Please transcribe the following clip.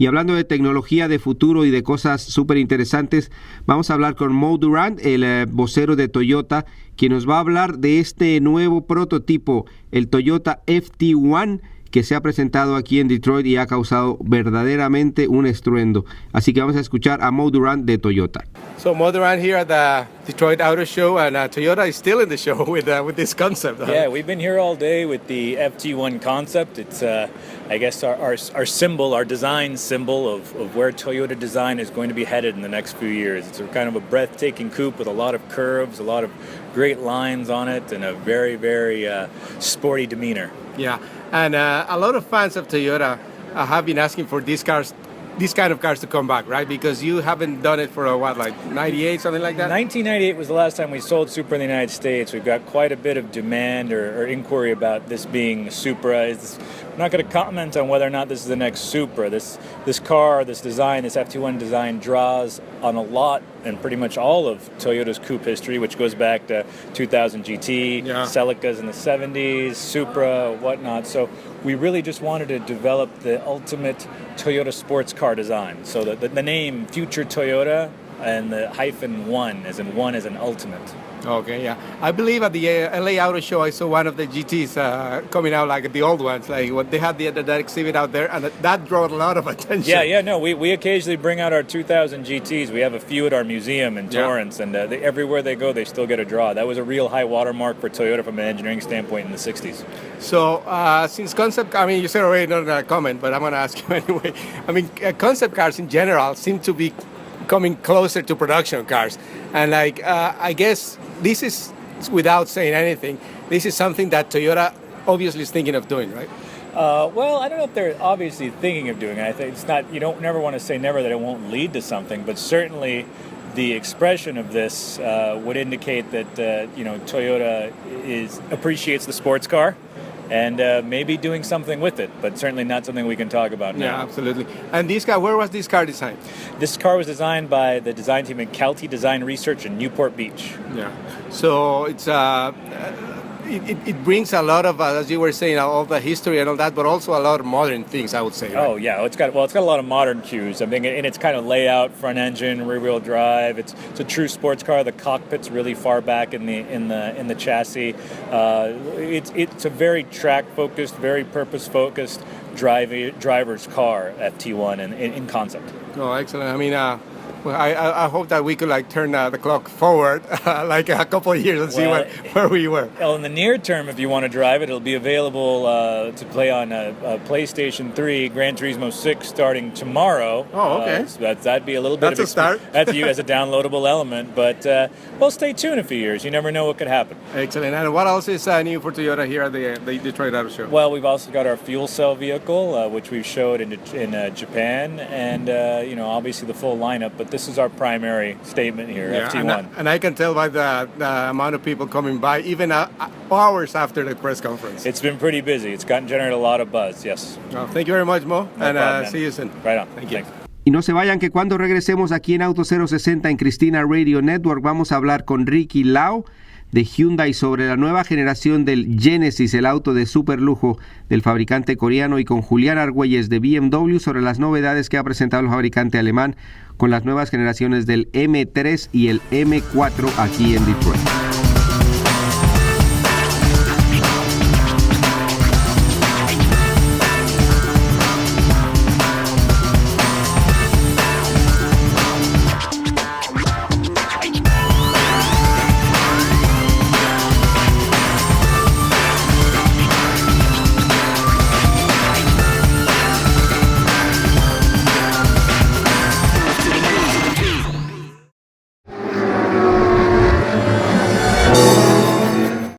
Y hablando de tecnología, de futuro y de cosas súper interesantes, vamos a hablar con Mo Durand, el vocero de Toyota, quien nos va a hablar de este nuevo prototipo, el Toyota FT1, que se ha presentado aquí en Detroit y ha causado verdaderamente un estruendo. Así que vamos a escuchar a Mo Durand de Toyota. So Mo Durand here at the Detroit Auto Show, and Toyota is still in the show with this concept. Yeah, we've been here all day with the FT1 concept. It's, I guess, our symbol, our design symbol of where Toyota design is going to be headed in the next few years. It's a kind of a breathtaking coupe with a lot of curves, a lot of great lines on it, and a very, very sporty demeanor. Yeah, and a lot of fans of Toyota have been asking for these kind of cars to come back, right? Because you haven't done it for like 98, something like that? 1998 was the last time we sold Supra in the United States. We've got quite a bit of demand or inquiry about this being Supra. I'm not going to comment on whether or not this is the next Supra. This car, this design, this FT1 design draws on a lot and pretty much all of Toyota's coupe history, which goes back to 2000 GT, Celicas in the 70s, Supra, whatnot. So we really just wanted to develop the ultimate Toyota sports car design. So the name Future Toyota and the -1 as in one as an ultimate. Okay, yeah. I believe at the LA Auto Show I saw one of the GTs coming out like the old ones, like what they had that exhibit out there, and that drew a lot of attention. Yeah. No, we occasionally bring out our 2000 GTs. We have a few at our museum in Torrance, and everywhere they go, they still get a draw. That was a real high watermark for Toyota from an engineering standpoint in the 60s. So since concept, I mean, you said already not a comment, but I'm going to ask you anyway. I mean, concept cars in general seem to be coming closer to production cars, and like I guess this is, without saying anything, this is something that Toyota obviously is thinking of doing, right? Well, I don't know if they're obviously thinking of doing it. I think it's not. You don't never want to say never that it won't lead to something, but certainly the expression of this would indicate that Toyota appreciates the sports car. And maybe doing something with it, but certainly not something we can talk about now. Yeah, absolutely. And this car, where was this car designed? This car was designed by the design team at Kelty Design Research in Newport Beach. Yeah. So it's it brings a lot of, as you were saying, all the history and all that, but also a lot of modern things, I would say. Right? Oh yeah, it's got a lot of modern cues. I mean, in its kind of layout, front engine, rear wheel drive. It's a true sports car. The cockpit's really far back in the chassis. It's a very track focused, very purpose focused driver's car, FT1 in concept. Oh, excellent. I mean. Well, I hope that we could turn the clock forward like a couple of years and see where we were. Well, in the near term, if you want to drive it, it'll be available to play on PlayStation 3, Gran Turismo 6 starting tomorrow. Oh, okay. So that'd be a little bit That's a start. That's you as a downloadable element. But well, stay tuned a few years. You never know what could happen. Excellent. And what else is new for Toyota here at the Detroit Auto Show? Well, we've also got our fuel cell vehicle, which we've showed in Japan, and obviously the full lineup. But this is our primary statement here, FT1. And I can tell by the amount of people coming by, even hours after the press conference. It's been pretty busy. It's generated a lot of buzz, yes. Well, thank you very much, Mo, and see you soon. Right on. Thank you. Thanks. Y no se vayan, que cuando regresemos aquí en Auto 060 en Christina Radio Network, vamos a hablar con Ricky Lau de Hyundai sobre la nueva generación del Genesis, el auto de super lujo del fabricante coreano, y con Julián Argüelles de BMW sobre las novedades que ha presentado el fabricante alemán con las nuevas generaciones del M3 y el M4 aquí en Detroit.